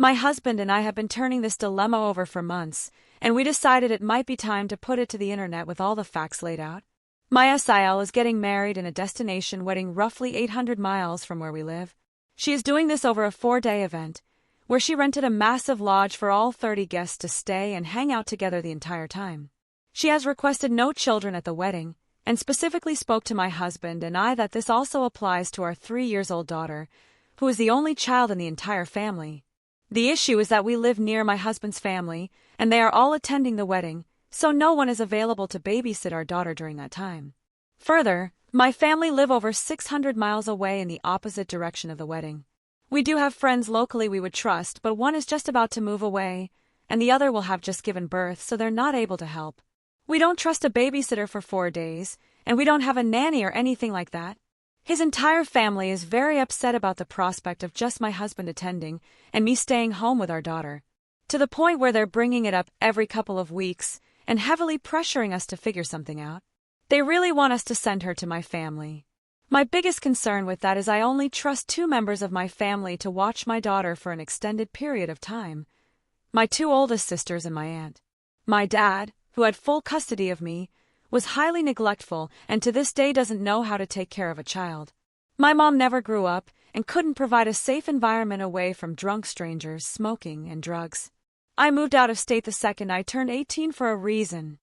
My husband and I have been turning this dilemma over for months, and we decided it might be time to put it to the internet with all the facts laid out. My SIL is getting married in a destination wedding roughly 800 miles from where we live. She is doing this over a 4-day event, where she rented a massive lodge for all 30 guests to stay and hang out together the entire time. She has requested no children at the wedding, and specifically spoke to my husband and I that this also applies to our 3-year-old daughter, who is the only child in the entire family. The issue is that we live near my husband's family, and they are all attending the wedding, so no one is available to babysit our daughter during that time. Further, my family live over 600 miles away in the opposite direction of the wedding. We do have friends locally we would trust, but one is just about to move away, and the other will have just given birth, so they're not able to help. We don't trust a babysitter for 4 days, and we don't have a nanny or anything like that. His entire family is very upset about the prospect of just my husband attending and me staying home with our daughter, to the point where they're bringing it up every couple of weeks and heavily pressuring us to figure something out. They really want us to send her to my family. My biggest concern with that is I only trust 2 members of my family to watch my daughter for an extended period of time: my 2 oldest sisters and my aunt. My dad, who had full custody of me, was highly neglectful and to this day doesn't know how to take care of a child. My mom never grew up and couldn't provide a safe environment away from drunk strangers, smoking, and drugs. I moved out of state the second I turned 18 for a reason.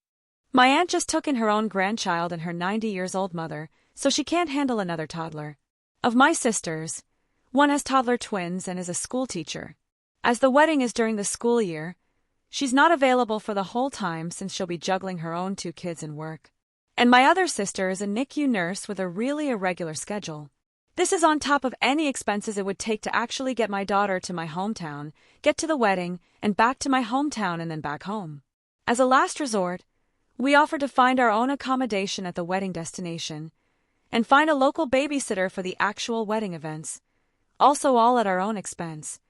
My aunt just took in her own grandchild and her 90-year-old mother, so she can't handle another toddler. Of my sisters, one has toddler twins and is a school teacher. As the wedding is during the school year, she's not available for the whole time since she'll be juggling her own 2 kids and work. And my other sister is a NICU nurse with a really irregular schedule. This is on top of any expenses it would take to actually get my daughter to my hometown, get to the wedding, and back to my hometown and then back home. As a last resort, we offered to find our own accommodation at the wedding destination and find a local babysitter for the actual wedding events, also all at our own expense.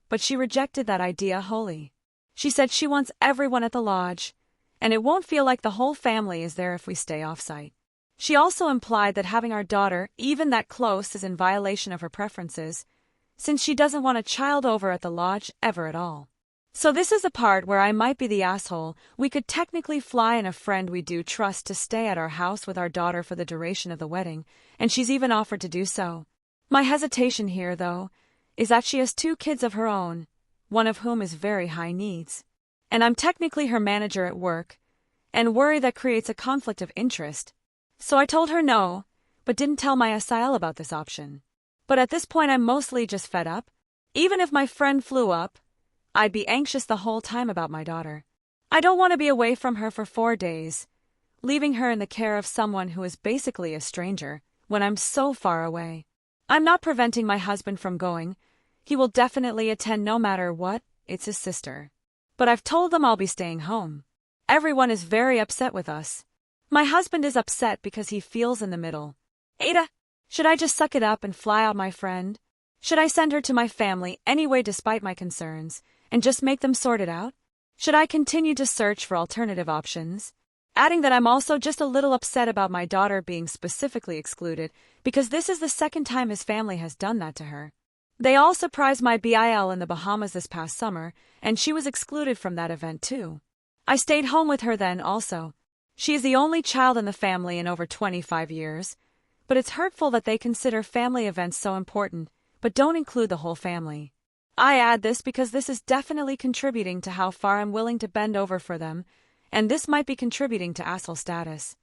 But she rejected that idea wholly. She said she wants everyone at the lodge, and it won't feel like the whole family is there if we stay off-site. She also implied that having our daughter even that close is in violation of her preferences, since she doesn't want a child over at the lodge ever at all. So this is the part where I might be the asshole. We could technically fly in a friend we do trust to stay at our house with our daughter for the duration of the wedding, and she's even offered to do so. My hesitation here, though, is that she has 2 kids of her own, one of whom is very high needs. And I'm technically her manager at work, and worry that creates a conflict of interest. So I told her no, but didn't tell my SIL about this option. But at this point I'm mostly just fed up. Even if my friend flew up, I'd be anxious the whole time about my daughter. I don't want to be away from her for 4 days, leaving her in the care of someone who is basically a stranger, when I'm so far away. I'm not preventing my husband from going. He will definitely attend no matter what, it's his sister. But I've told them I'll be staying home. Everyone is very upset with us. My husband is upset because he feels in the middle. Ada, should I just suck it up and fly out my friend? Should I send her to my family anyway despite my concerns, and just make them sort it out? Should I continue to search for alternative options? Adding that I'm also just a little upset about my daughter being specifically excluded, because this is the second time his family has done that to her. They all surprised my BIL in the Bahamas this past summer, and she was excluded from that event too. I stayed home with her then also. She is the only child in the family in over 25 years, but it's hurtful that they consider family events so important, but don't include the whole family. I add this because this is definitely contributing to how far I'm willing to bend over for them, and this might be contributing to asshole status.